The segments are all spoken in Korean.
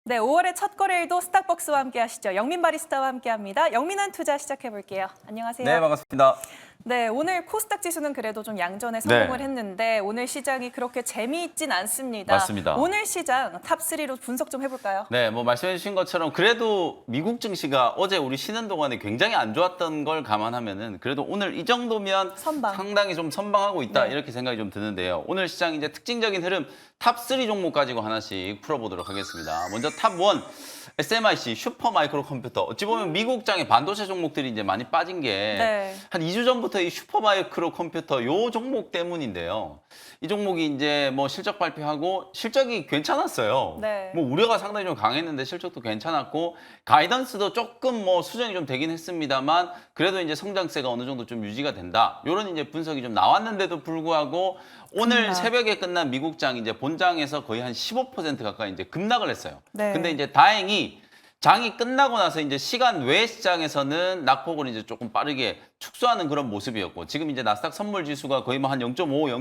네, 5월의 첫 거래일도 스타벅스와 함께 하시죠. 영민 바리스타와 함께 합니다. 영민한 투자 시작해 볼게요. 안녕하세요. 네, 반갑습니다. 네, 오늘 코스닥 지수는 그래도 좀 양전에 성공을 했는데 오늘 시장이 그렇게 재미있진 않습니다. 맞습니다. 오늘 시장 탑3로 분석 좀 해볼까요? 네, 뭐 말씀해 주신 것처럼 그래도 미국 증시가 어제 우리 쉬는 동안에 굉장히 안 좋았던 걸 감안하면은 그래도 오늘 이 정도면 선방. 상당히 좀 선방하고 있다 네. 이렇게 생각이 좀 드는데요. 오늘 시장 이제 특징적인 흐름 탑3 종목 가지고 하나씩 풀어보도록 하겠습니다. 먼저 탑1 SMIC 슈퍼 마이크로 컴퓨터. 어찌 보면 미국장의 반도체 종목들이 이제 많이 빠진 게 한 네. 2주 전부터 이 슈퍼 마이크로 컴퓨터 요 종목 때문인데요. 이 종목이 이제 뭐 실적 발표하고 실적이 괜찮았어요. 네. 뭐 우려가 상당히 좀 강했는데 실적도 괜찮았고 가이던스도 조금 뭐 수정이 좀 되긴 했습니다만 그래도 이제 성장세가 어느 정도 좀 유지가 된다. 이런 이제 분석이 좀 나왔는데도 불구하고 오늘 급락. 새벽에 끝난 미국장 이제 본장에서 거의 한 15% 가까이 이제 급락을 했어요. 네. 근데 이제 다행히 장이 끝나고 나서 이제 시간 외 시장에서는 낙폭을 이제 조금 빠르게 축소하는 그런 모습이었고 지금 이제 나스닥 선물 지수가 거의 뭐 한 0.5,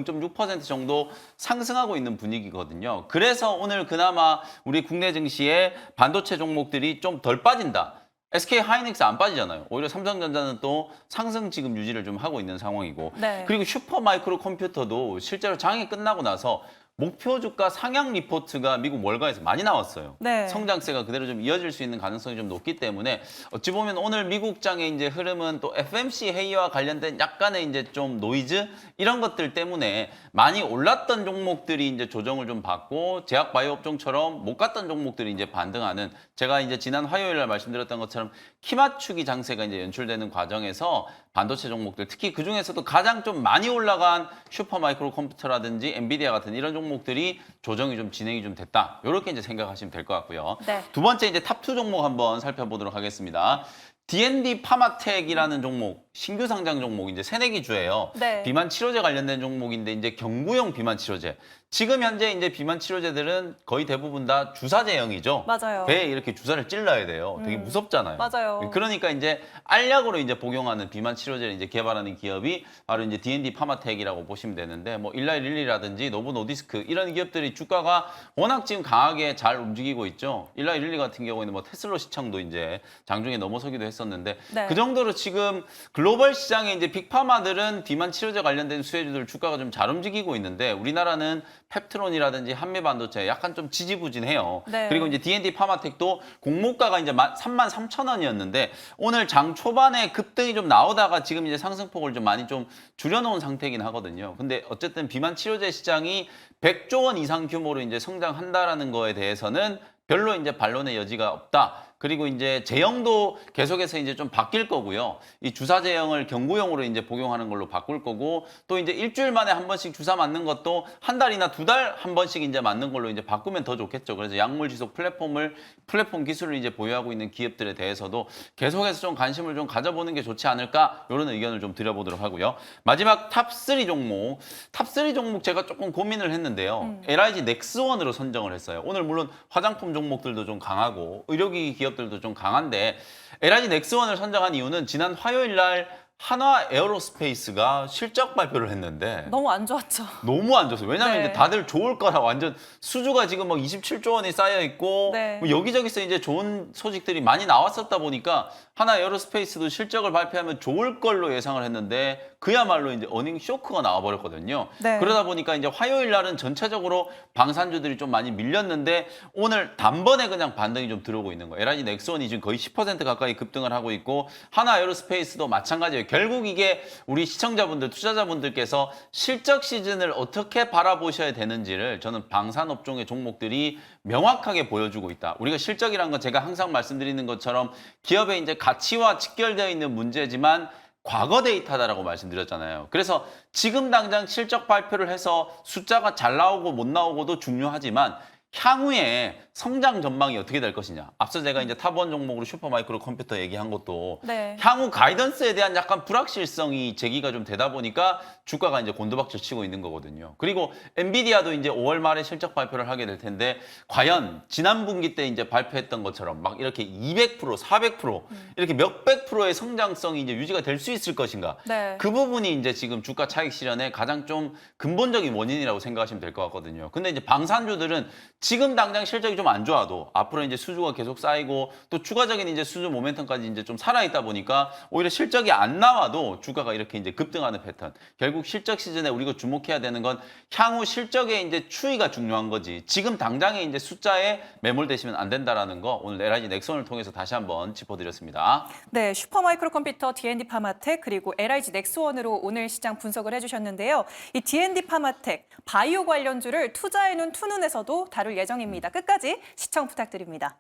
0.6% 정도 상승하고 있는 분위기거든요. 그래서 오늘 그나마 우리 국내 증시의 반도체 종목들이 좀 덜 빠진다. SK 하이닉스 안 빠지잖아요. 오히려 삼성전자는 또 상승 지금 유지를 좀 하고 있는 상황이고 네. 그리고 슈퍼 마이크로 컴퓨터도 실제로 장이 끝나고 나서 목표 주가 상향 리포트가 미국 월가에서 많이 나왔어요. 네. 성장세가 그대로 좀 이어질 수 있는 가능성이 좀 높기 때문에 어찌 보면 오늘 미국장의 이제 흐름은 또 FMC 회의와 관련된 약간의 이제 좀 노이즈 이런 것들 때문에 많이 올랐던 종목들이 이제 조정을 좀 받고 제약 바이오 업종처럼 못 갔던 종목들이 이제 반등하는 제가 이제 지난 화요일 날 말씀드렸던 것처럼 키 맞추기 장세가 이제 연출되는 과정에서 반도체 종목들 특히 그 중에서도 가장 좀 많이 올라간 슈퍼 마이크로 컴퓨터라든지 엔비디아 같은 이런 종목들이 조정이 좀 진행이 좀 됐다. 이렇게 이제 생각하시면 될 것 같고요. 네. 두 번째 이제 탑2 종목 한번 살펴보도록 하겠습니다. D&D 파마텍이라는 종목, 신규 상장 종목 이제 새내기주예요. 네. 비만 치료제 관련된 종목인데 이제 경구용 비만 치료제. 지금 현재 이제 비만 치료제들은 거의 대부분 다 주사제형이죠. 맞아요. 배에 이렇게 주사를 찔러야 돼요. 되게 무섭잖아요. 맞아요. 그러니까 이제 알약으로 이제 복용하는 비만 치료제를 이제 개발하는 기업이 바로 이제 D&D 파마텍이라고 보시면 되는데 뭐 일라이 릴리라든지 노보 노디스크 이런 기업들이 주가가 워낙 지금 강하게 잘 움직이고 있죠. 일라이 릴리 같은 경우에는 뭐 테슬라 시청도 이제 장중에 넘어서기도 했었는데 네. 그 정도로 지금 글로벌 시장에 이제 빅파마들은 비만 치료제 관련된 수혜주들 주가가 좀 잘 움직이고 있는데 우리나라는 펩트론이라든지 한미반도체 약간 좀 지지부진해요. 네. 그리고 이제 D&D 파마텍도 공모가가 이제 33,000원이었는데 오늘 장 초반에 급등이 좀 나오다가 지금 이제 상승폭을 좀 많이 좀 줄여놓은 상태이긴 하거든요. 근데 어쨌든 비만 치료제 시장이 100조 원 이상 규모로 이제 성장한다라는 거에 대해서는 별로 이제 반론의 여지가 없다. 그리고 이제 제형도 계속해서 이제 좀 바뀔 거고요. 이 주사 제형을 경구용으로 이제 복용하는 걸로 바꿀 거고 또 이제 일주일 만에 한 번씩 주사 맞는 것도 한 달이나 두 달 한 번씩 이제 맞는 걸로 이제 바꾸면 더 좋겠죠. 그래서 약물 지속 플랫폼 기술을 이제 보유하고 있는 기업들에 대해서도 계속해서 좀 관심을 좀 가져보는 게 좋지 않을까 이런 의견을 좀 드려보도록 하고요. 마지막 탑3 종목. 탑3 종목 제가 조금 고민을 했는데요. LIG 넥스원으로 선정을 했어요. 오늘 물론 화장품 종목들도 좀 강하고 의료기기 기업들도 좀 강한데 LIG 넥스원을 선정한 이유는 지난 화요일 날 한화 에어로스페이스가 실적 발표를 했는데 너무 안 좋았죠. 너무 안 좋았어요. 왜냐하면 네. 이제 다들 좋을 거라 완전 수주가 지금 막 27조 원이 쌓여 있고 네. 뭐 여기저기서 이제 좋은 소식들이 많이 나왔었다 보니까 하나 에어로스페이스도 실적을 발표하면 좋을 걸로 예상을 했는데 그야말로 이제 어닝 쇼크가 나와버렸거든요. 네. 그러다 보니까 이제 화요일 날은 전체적으로 방산주들이 좀 많이 밀렸는데 오늘 단번에 그냥 반등이 좀 들어오고 있는 거예요. LIG 넥스원이 지금 거의 10% 가까이 급등을 하고 있고 하나 에어로스페이스도 마찬가지예요. 결국 이게 우리 시청자분들, 투자자분들께서 실적 시즌을 어떻게 바라보셔야 되는지를 저는 방산업종의 종목들이 명확하게 보여주고 있다. 우리가 실적이란 건 제가 항상 말씀드리는 것처럼 기업의 이제 가치와 직결되어 있는 문제지만 과거 데이터다라고 말씀드렸잖아요. 그래서 지금 당장 실적 발표를 해서 숫자가 잘 나오고 못 나오고도 중요하지만 향후에 성장 전망이 어떻게 될 것이냐. 앞서 제가 이제 탑1 종목으로 슈퍼마이크로 컴퓨터 얘기한 것도 네. 향후 가이던스에 대한 약간 불확실성이 제기가 좀 되다 보니까 주가가 이제 곤두박질 치고 있는 거거든요. 그리고 엔비디아도 이제 5월 말에 실적 발표를 하게 될 텐데 과연 지난 분기 때 이제 발표했던 것처럼 막 이렇게 200%, 400% 이렇게 몇백 프로의 성장성이 이제 유지가 될 수 있을 것인가. 네. 그 부분이 이제 지금 주가 차익 실현의 가장 좀 근본적인 원인이라고 생각하시면 될 것 같거든요. 근데 이제 방산주들은 지금 당장 실적이 좀 좀 안 좋아도 앞으로 이제 수주가 계속 쌓이고 또 추가적인 이제 수주 모멘텀까지 이제 좀 살아있다 보니까 오히려 실적이 안 나와도 주가가 이렇게 이제 급등하는 패턴. 결국 실적 시즌에 우리가 주목해야 되는 건 향후 실적의 이제 추이가 중요한 거지. 지금 당장의 이제 숫자에 매몰되시면 안 된다라는 거 오늘 LIG 넥슨을 통해서 다시 한번 짚어드렸습니다. 네, 슈퍼마이크로컴퓨터 D&D 파마텍 그리고 LIG 넥스원으로 오늘 시장 분석을 해주셨는데요. 이 D&D 파마텍 바이오 관련주를 투자해놓은 투눈에서도 다룰 예정입니다. 끝까지 시청 부탁드립니다.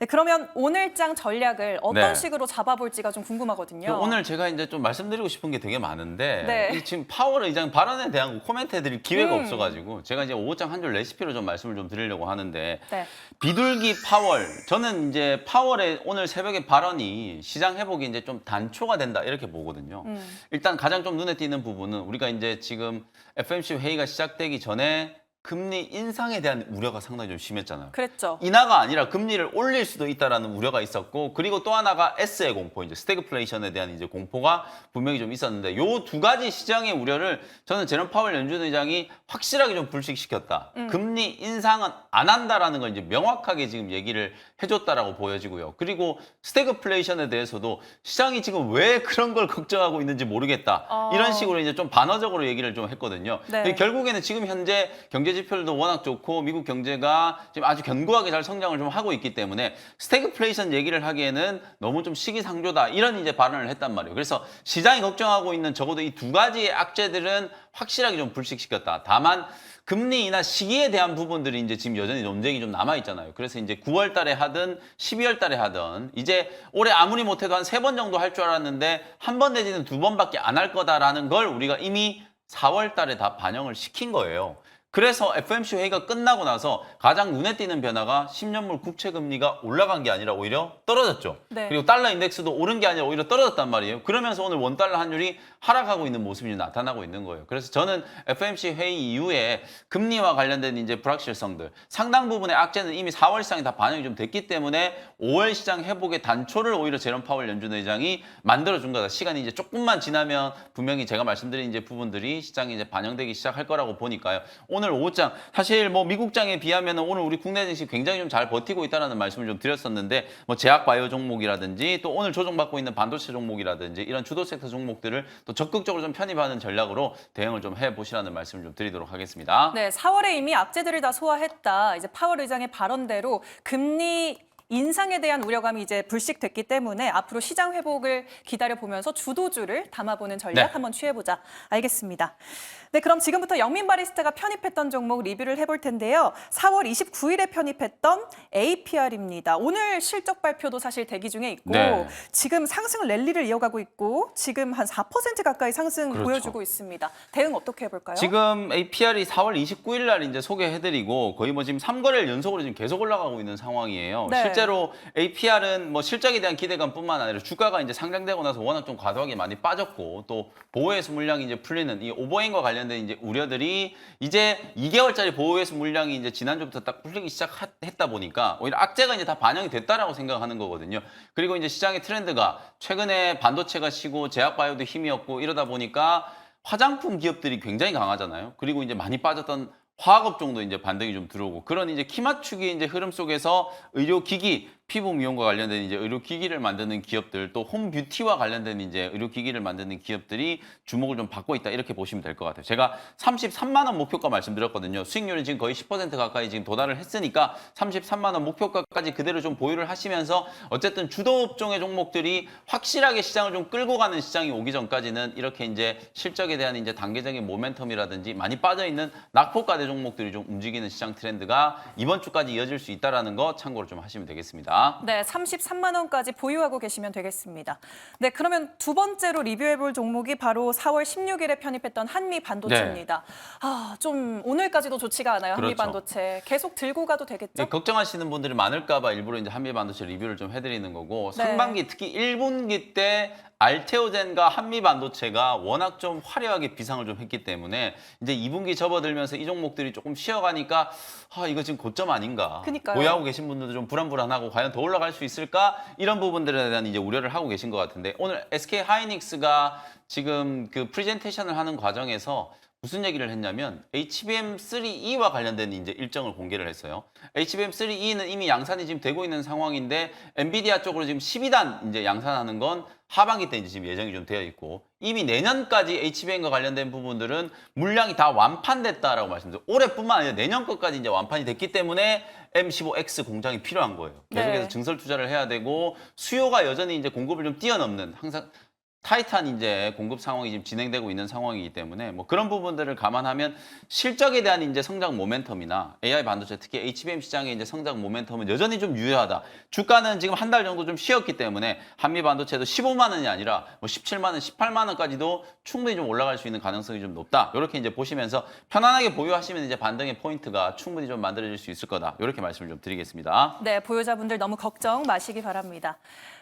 네, 그러면 오늘장 전략을 어떤 네. 식으로 잡아볼지가 좀 궁금하거든요. 오늘 제가 이제 좀 말씀드리고 싶은 게 되게 많은데 네. 이 지금 파월 의장 발언에 대한 코멘트 해드릴 기회가 없어가지고 제가 이제 5장 한 줄 레시피로 좀 말씀을 좀 드리려고 하는데 네. 비둘기 파월 저는 이제 파월의 오늘 새벽에 발언이 시장 회복이 이제 좀 단초가 된다 이렇게 보거든요. 일단 가장 좀 눈에 띄는 부분은 우리가 이제 지금 FMC 회의가 시작되기 전에 금리 인상에 대한 우려가 상당히 좀 심했잖아요. 그랬죠. 인하가 아니라 금리를 올릴 수도 있다라는 우려가 있었고 그리고 또 하나가 S의 공포, 이제 스태그플레이션에 대한 이제 공포가 분명히 좀 있었는데 요 두 가지 시장의 우려를 저는 제롬 파월 연준 의장이 확실하게 좀 불식시켰다. 금리 인상은 안 한다라는 걸 이제 명확하게 지금 얘기를 해줬다라고 보여지고요. 그리고 스태그플레이션에 대해서도 시장이 지금 왜 그런 걸 걱정하고 있는지 모르겠다. 이런 식으로 이제 좀 반어적으로 얘기를 좀 했거든요. 네. 결국에는 지금 현재 경제 지표들도 워낙 좋고 미국 경제가 지금 아주 견고하게 잘 성장을 좀 하고 있기 때문에 스태그플레이션 얘기를 하기에는 너무 좀 시기상조다 이런 이제 발언을 했단 말이에요. 그래서 시장이 걱정하고 있는 적어도 이 두 가지의 악재들은 확실하게 좀 불식시켰다. 다만 금리 인하 시기에 대한 부분들이 이제 지금 여전히 논쟁이 좀 남아 있잖아요. 그래서 이제 9월 달에 하든 12월 달에 하든 이제 올해 아무리 못해도 한 3번 정도 할 줄 알았는데 한 번 내지는 2번밖에 안 할 거다라는 걸 우리가 이미 4월 달에 다 반영을 시킨 거예요. 그래서 FOMC 회의가 끝나고 나서 가장 눈에 띄는 변화가 10년물 국채 금리가 올라간 게 아니라 오히려 떨어졌죠. 네. 그리고 달러 인덱스도 오른 게 아니라 오히려 떨어졌단 말이에요. 그러면서 오늘 원달러 환율이 하락하고 있는 모습이 나타나고 있는 거예요. 그래서 저는 FOMC 회의 이후에 금리와 관련된 이제 불확실성들 상당 부분의 악재는 이미 4월 시장에 다 반영이 좀 됐기 때문에 5월 시장 회복의 단초를 오히려 제롬 파월 연준 의장이 만들어준 거다. 시간이 이제 조금만 지나면 분명히 제가 말씀드린 이제 부분들이 시장에 이제 반영되기 시작할 거라고 보니까요. 오늘 5장 사실 뭐 미국장에 비하면 오늘 우리 국내 증시 굉장히 좀 잘 버티고 있다는 말씀을 좀 드렸었는데 뭐 제약 바이오 종목이라든지 또 오늘 조정받고 있는 반도체 종목이라든지 이런 주도 섹터 종목들을 또 적극적으로 좀 편입하는 전략으로 대응을 좀 해보시라는 말씀을 좀 드리도록 하겠습니다. 네, 4월에 이미 악재들을 다 소화했다. 이제 파월 의장의 발언대로 금리 인상에 대한 우려감이 이제 불식됐기 때문에 앞으로 시장 회복을 기다려보면서 주도주를 담아보는 전략 네. 한번 취해보자. 알겠습니다. 네, 그럼 지금부터 영민 바리스타가 편입했던 종목 리뷰를 해볼 텐데요. 4월 29일에 편입했던 APR입니다. 오늘 실적 발표도 사실 대기 중에 있고 네. 지금 상승 랠리를 이어가고 있고 지금 한 4% 가까이 상승 그렇죠. 보여주고 있습니다. 대응 어떻게 해볼까요? 지금 APR이 4월 29일 날 이제 소개해드리고 거의 뭐 지금 3거래일 연속으로 지금 계속 올라가고 있는 상황이에요. 네. 실제로 APR은 뭐 실적에 대한 기대감뿐만 아니라 주가가 이제 상장되고 나서 워낙 좀 과도하게 많이 빠졌고 또 보호회수 물량이 이제 풀리는 이 오버행과 관련된 이제 우려들이 이제 2개월짜리 보호회수 물량이 이제 지난주부터 딱 풀리기 시작했다 보니까 오히려 악재가 이제 다 반영이 됐다라고 생각하는 거거든요. 그리고 이제 시장의 트렌드가 최근에 반도체가 쉬고 제약바이오도 힘이 없고 이러다 보니까 화장품 기업들이 굉장히 강하잖아요. 그리고 이제 많이 빠졌던 화학업종도 이제 반등이 좀 들어오고 그런 이제 키 맞추기 이제 흐름 속에서 의료기기, 피부 미용과 관련된 이제 의료기기를 만드는 기업들 또 홈뷰티와 관련된 이제 의료기기를 만드는 기업들이 주목을 좀 받고 있다 이렇게 보시면 될 것 같아요. 제가 33만 원 목표가 말씀드렸거든요. 수익률은 지금 거의 10% 가까이 지금 도달을 했으니까 33만 원 목표가까지 그대로 좀 보유를 하시면서 어쨌든 주도 업종의 종목들이 확실하게 시장을 좀 끌고 가는 시장이 오기 전까지는 이렇게 이제 실적에 대한 이제 단계적인 모멘텀이라든지 많이 빠져 있는 낙폭가대 종목들이 좀 움직이는 시장 트렌드가 이번 주까지 이어질 수 있다라는 거 참고로 좀 하시면 되겠습니다. 네, 33만 원까지 보유하고 계시면 되겠습니다. 네, 그러면 두 번째로 리뷰해볼 종목이 바로 4월 16일에 편입했던 한미 반도체입니다. 좀 오늘까지도 좋지가 않아요. 한미 그렇죠. 반도체 계속 들고 가도 되겠죠? 네, 걱정하시는 분들이 많을까봐 일부러 이제 한미 반도체 리뷰를 좀 해드리는 거고 네. 상반기 특히 1분기 때 알테오젠과 한미 반도체가 워낙 좀 화려하게 비상을 좀 했기 때문에 이제 2분기 접어들면서 이 종목들이 조금 쉬어가니까 이거 지금 고점 아닌가. 그러니까요. 보유하고 계신 분들도 좀 불안불안하고 과연 더 올라갈 수 있을까 이런 부분들에 대한 이제 우려를 하고 계신 것 같은데 오늘 SK 하이닉스가 지금 그 프레젠테이션을 하는 과정에서 무슨 얘기를 했냐면 HBM3E와 관련된 이제 일정을 공개를 했어요. HBM3E는 이미 양산이 지금 되고 있는 상황인데 엔비디아 쪽으로 지금 12단 이제 양산하는 건 하반기 때 이제 지금 예정이 좀 되어 있고 이미 내년까지 HBM과 관련된 부분들은 물량이 다 완판됐다라고 말씀드렸어요. 올해뿐만 아니라 내년 것까지 이제 완판이 됐기 때문에 M15X 공장이 필요한 거예요. 계속해서 네. 증설 투자를 해야 되고 수요가 여전히 이제 공급을 좀 뛰어넘는 항상 타이트한 이제 공급 상황이 지금 진행되고 있는 상황이기 때문에 뭐 그런 부분들을 감안하면 실적에 대한 이제 성장 모멘텀이나 AI 반도체 특히 HBM 시장의 이제 성장 모멘텀은 여전히 좀 유효하다. 주가는 지금 한 달 정도 좀 쉬었기 때문에 한미 반도체도 15만 원이 아니라 뭐 17만 원, 18만 원까지도 충분히 좀 올라갈 수 있는 가능성이 좀 높다. 이렇게 이제 보시면서 편안하게 보유하시면 이제 반등의 포인트가 충분히 좀 만들어질 수 있을 거다. 이렇게 말씀을 좀 드리겠습니다. 네, 보유자분들 너무 걱정 마시기 바랍니다.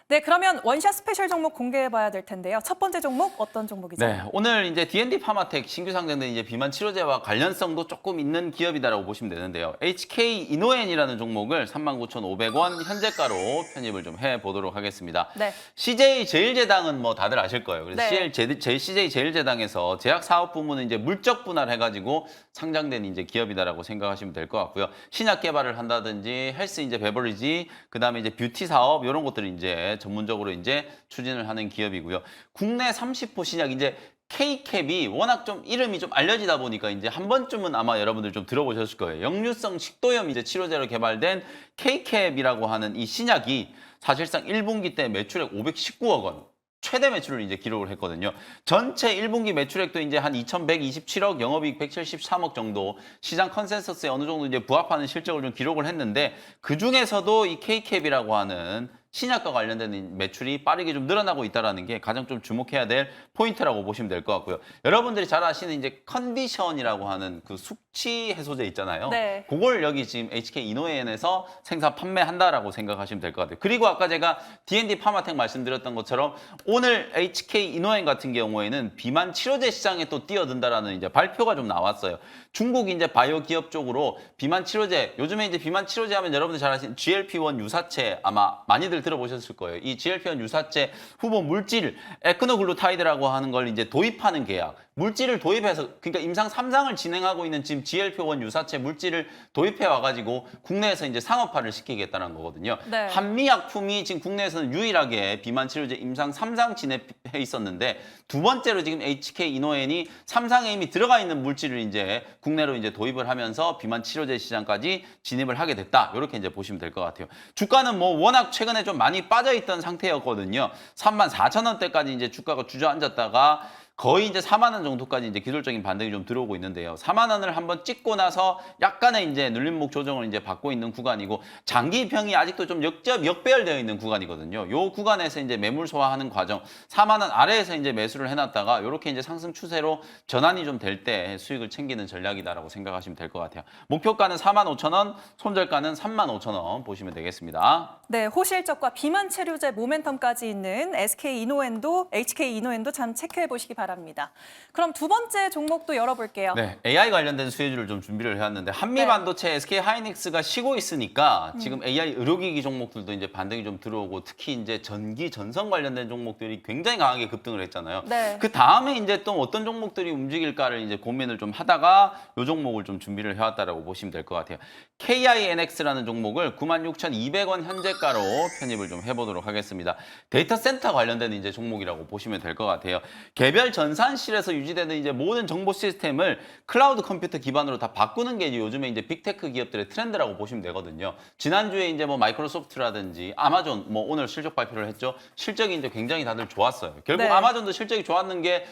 네, 그러면 원샷 스페셜 종목 공개해봐야 될 텐데요. 첫 번째 종목 어떤 종목이죠? 네, 오늘 이제 D&D 파마텍 신규 상장된 이제 비만 치료제와 관련성도 조금 있는 기업이다라고 보시면 되는데요. HK 이노엔이라는 종목을 39,500원 현재가로 편입을 좀 해보도록 하겠습니다. 네. CJ 제일제당은 뭐 다들 아실 거예요. 그래서 네. CJ 제일제당에서 제약 사업 부문은 이제 물적 분할해가지고 상장된 이제 기업이다라고 생각하시면 될 것 같고요. 신약 개발을 한다든지 헬스 이제 베버리지, 그다음에 이제 뷰티 사업 이런 것들을 이제 전문적으로 이제 추진을 하는 기업이고요. 국내 30호 신약 이제 K캡이 워낙 좀 이름이 좀 알려지다 보니까 이제 한 번쯤은 아마 여러분들 좀 들어보셨을 거예요. 역류성 식도염 이제 치료제로 개발된 K캡이라고 하는 이 신약이 사실상 1분기 때 매출액 519억 원. 최대 매출을 이제 기록을 했거든요. 전체 1분기 매출액도 이제 한 2,127억, 영업이익 173억 정도 시장 컨센서스에 어느 정도 이제 부합하는 실적을 좀 기록을 했는데 그 중에서도 이 K캡이라고 하는 신약과 관련된 매출이 빠르게 좀 늘어나고 있다는 게 가장 좀 주목해야 될 포인트라고 보시면 될 것 같고요. 여러분들이 잘 아시는 이제 컨디션이라고 하는 그 숙취 해소제 있잖아요. 네. 그걸 여기 지금 HK 이노엔에서 생산 판매한다라고 생각하시면 될 것 같아요. 그리고 아까 제가 D&D 파마텍 말씀드렸던 것처럼 오늘 HK 이노엔 같은 경우에는 비만 치료제 시장에 또 뛰어든다라는 이제 발표가 좀 나왔어요. 중국 이제 바이오 기업 쪽으로 비만 치료제, 요즘에 이제 비만 치료제 하면 여러분들 잘 아시는 GLP-1 유사체 아마 많이들 들어보셨을 거예요. 이 GLP-1 유사체 후보 물질 에크노글루타이드라고 하는 걸 이제 도입하는 계약. 물질을 도입해서 그러니까 임상 3상을 진행하고 있는 지금 GLP-1 유사체 물질을 도입해 와가지고 국내에서 이제 상업화를 시키겠다는 거거든요. 네. 한미약품이 지금 국내에서는 유일하게 비만 치료제 임상 3상 진행해 있었는데 두 번째로 지금 HK 이노엔이 3상에 이미 들어가 있는 물질을 이제 국내로 이제 도입을 하면서 비만 치료제 시장까지 진입을 하게 됐다. 이렇게 이제 보시면 될 것 같아요. 주가는 뭐 워낙 최근에 좀 많이 빠져 있던 상태였거든요. 34,000원대까지 이제 주가가 주저앉았다가 거의 이제 4만 원 정도까지 이제 기술적인 반등이 좀 들어오고 있는데요. 4만 원을 한번 찍고 나서 약간의 이제 눌림목 조정을 이제 받고 있는 구간이고 장기평이 아직도 좀 역배열되어 있는 구간이거든요. 요 구간에서 이제 매물 소화하는 과정, 4만 원 아래에서 이제 매수를 해놨다가 이렇게 이제 상승 추세로 전환이 좀 될 때 수익을 챙기는 전략이다라고 생각하시면 될 것 같아요. 목표가는 45,000원, 손절가는 35,000원 보시면 되겠습니다. 네, 호실적과 비만 치료제 모멘텀까지 있는 SK 이노엔도 HK 이노엔도 참 체크해 보시기 바랍니다. 그럼 두 번째 종목도 열어볼게요. 네, AI 관련된 수혜주를 좀 준비를 해왔는데 한미 네. 반도체 SK 하이닉스가 쉬고 있으니까 지금 AI 의료기기 종목들도 이제 반등이 좀 들어오고 특히 이제 전기 전선 관련된 종목들이 굉장히 강하게 급등을 했잖아요. 네. 그 다음에 이제 또 어떤 종목들이 움직일까를 이제 고민을 좀 하다가 이 종목을 좀 준비를 해왔다라고 보시면 될 것 같아요. KINX라는 종목을 96,200원 현재가로 편입을 좀 해보도록 하겠습니다. 데이터 센터 관련된 이제 종목이라고 보시면 될 것 같아요. 개별 전산실에서 유지되는 이제 모든 정보 시스템을 클라우드 컴퓨터 기반으로 다 바꾸는 게 이제 요즘에 이제 빅테크 기업들의 트렌드라고 보시면 되거든요. 지난주에 이제 뭐 마이크로소프트라든지 아마존 뭐 오늘 실적 발표를 했죠. 실적이 이제 굉장히 다들 좋았어요. 결국 네. 아마존도 실적이 좋았던 게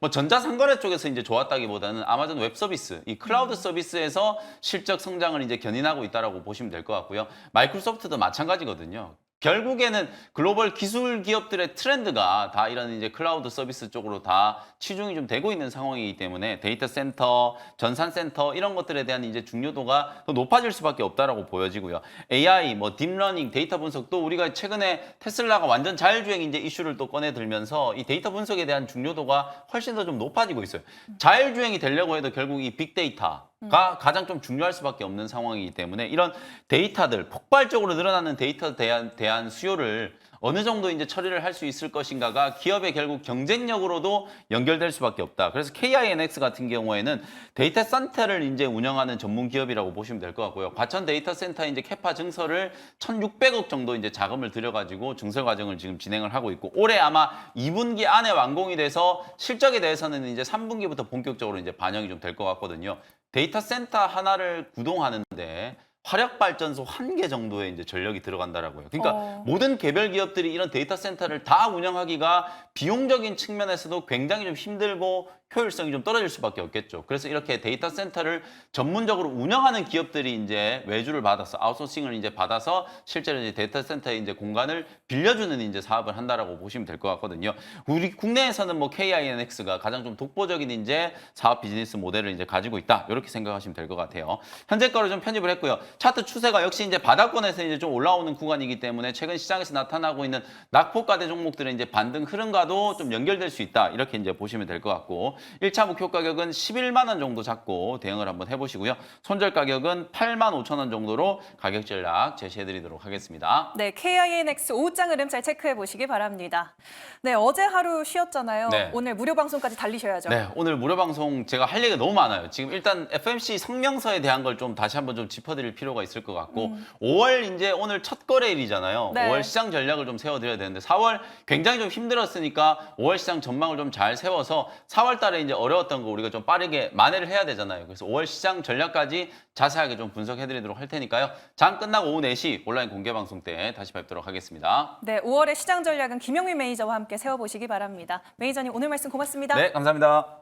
뭐 전자상거래 쪽에서 이제 좋았다기보다는 아마존 웹 서비스, 이 클라우드 서비스에서 실적 성장을 이제 견인하고 있다라고 보시면 될 것 같고요. 마이크로소프트도 마찬가지거든요. 결국에는 글로벌 기술 기업들의 트렌드가 다 이런 이제 클라우드 서비스 쪽으로 다 치중이 좀 되고 있는 상황이기 때문에 데이터 센터, 전산 센터 이런 것들에 대한 이제 중요도가 더 높아질 수밖에 없다라고 보여지고요. AI, 뭐 딥러닝, 데이터 분석도 우리가 최근에 테슬라가 완전 자율주행 이제 이슈를 또 꺼내 들면서 이 데이터 분석에 대한 중요도가 훨씬 더 좀 높아지고 있어요. 자율주행이 되려고 해도 결국 이 빅데이터 가장 좀 중요할 수밖에 없는 상황이기 때문에 이런 데이터들 폭발적으로 늘어나는 데이터에 대한 수요를 어느 정도 이제 처리를 할 수 있을 것인가가 기업의 결국 경쟁력으로도 연결될 수밖에 없다. 그래서 KINX 같은 경우에는 데이터 센터를 이제 운영하는 전문 기업이라고 보시면 될 것 같고요. 과천 데이터 센터 이제 캐파 증설을 1,600억 정도 이제 자금을 들여가지고 증설 과정을 지금 진행을 하고 있고 올해 아마 2분기 안에 완공이 돼서 실적에 대해서는 이제 3분기부터 본격적으로 이제 반영이 좀 될 것 같거든요. 데이터 센터 하나를 구동하는데 화력 발전소 1개 정도의 이제 전력이 들어간다라고요. 그러니까 모든 개별 기업들이 이런 데이터 센터를 다 운영하기가 비용적인 측면에서도 굉장히 좀 힘들고 효율성이 좀 떨어질 수밖에 없겠죠. 그래서 이렇게 데이터 센터를 전문적으로 운영하는 기업들이 이제 외주를 받아서 아웃소싱을 이제 받아서 실제로 이제 데이터 센터의 이제 공간을 빌려주는 이제 사업을 한다라고 보시면 될 것 같거든요. 우리 국내에서는 뭐 KINX가 가장 좀 독보적인 이제 사업 비즈니스 모델을 이제 가지고 있다. 이렇게 생각하시면 될 것 같아요. 현재가로 좀 편집을 했고요. 차트 추세가 역시 이제 바닥권에서 이제 좀 올라오는 구간이기 때문에 최근 시장에서 나타나고 있는 낙폭가대 종목들의 이제 반등 흐름과도 좀 연결될 수 있다. 이렇게 이제 보시면 될 것 같고 1차 목표 가격은 11만 원 정도 잡고 대응을 한번 해보시고요. 손절 가격은 8만 5천 원 정도로 가격 전략 제시해드리도록 하겠습니다. 네, KINX 오후장 흐름 잘 체크해 보시기 바랍니다. 네, 어제 하루 쉬었잖아요. 네. 오늘 무료 방송까지 달리셔야죠. 네, 오늘 무료 방송 제가 할 얘기가 너무 많아요. 지금 일단 FMC 성명서에 대한 걸 좀 다시 한번 좀 짚어드릴 필요가 있을 것 같고 5월 이제 오늘 첫 거래일이잖아요. 네. 5월 시장 전략을 좀 세워드려야 되는데 4월 굉장히 좀 힘들었으니까 5월 시장 전망을 좀 잘 세워서 4월 달에 이제 어려웠던 거 우리가 좀 빠르게 만회를 해야 되잖아요. 그래서 5월 시장 전략까지 자세하게 좀 분석해드리도록 할 테니까요. 장 끝나고 오후 4시 온라인 공개 방송 때 다시 뵙도록 하겠습니다. 네, 5월의 시장 전략은 김영민 매니저와 함께 세워보시기 바랍니다. 매니저님 오늘 말씀 고맙습니다. 네, 감사합니다.